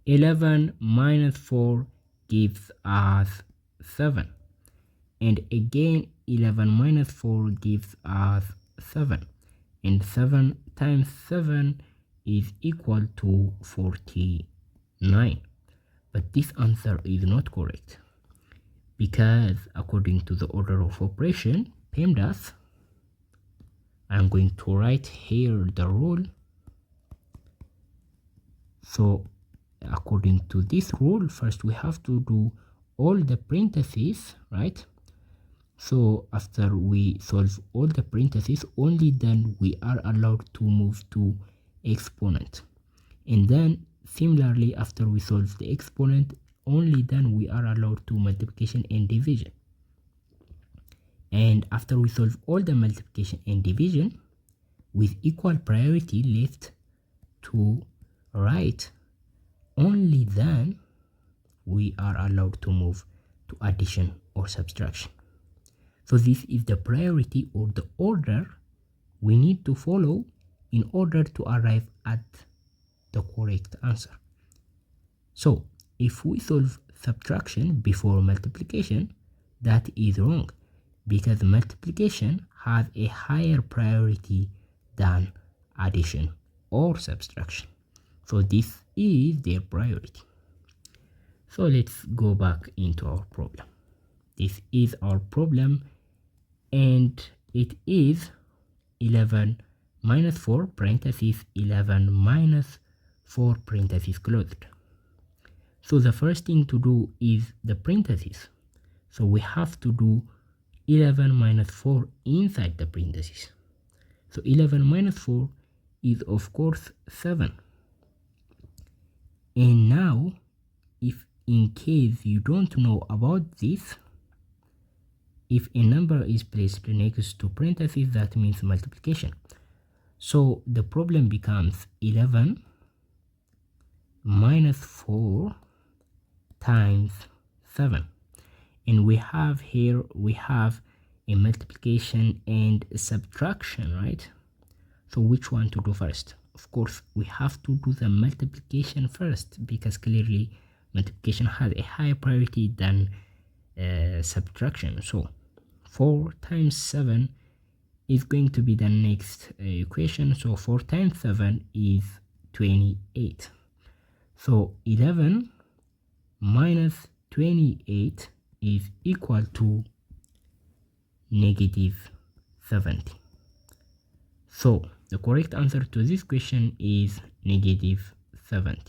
11 minus 4 gives us 7. And again 11 minus 4 gives us 7. And 7 times 7 is equal to 49. But this answer is not correct, because according to the order of operation, PEMDAS, I'm going to write here the rule. So according to this rule, first we have to do all the parentheses, right? So after we solve all the parentheses, only then we are allowed to move to exponent. And then similarly, after we solve the exponent, only then we are allowed to multiplication and division. And after we solve all the multiplication and division, with equal priority left to right, only then we are allowed to move to addition or subtraction. So this is the priority or the order we need to follow in order to arrive at the correct answer. So if we solve subtraction before multiplication, that is wrong, because multiplication has a higher priority than addition or subtraction. So this is their priority. So let's go back into our problem. This is our problem, and it is 11 minus 4 parentheses 11 minus 4 parentheses closed. So the first thing to do is the parentheses. So we have to do 11 minus 4 inside the parentheses. So 11 minus 4 is of course 7. And now, if in case you don't know about this, if a number is placed next to parentheses, that means multiplication. So the problem becomes 11 minus 4 times 7. And we have here, we have a multiplication and a subtraction, right? So which one to do first? Of course, we have to do the multiplication first, because clearly multiplication has a higher priority than subtraction. So 4 times 7 is going to be the next equation. So 4 times 7 is 28. So 11 minus 28 is equal to negative 70. So the correct answer to this question is negative 70.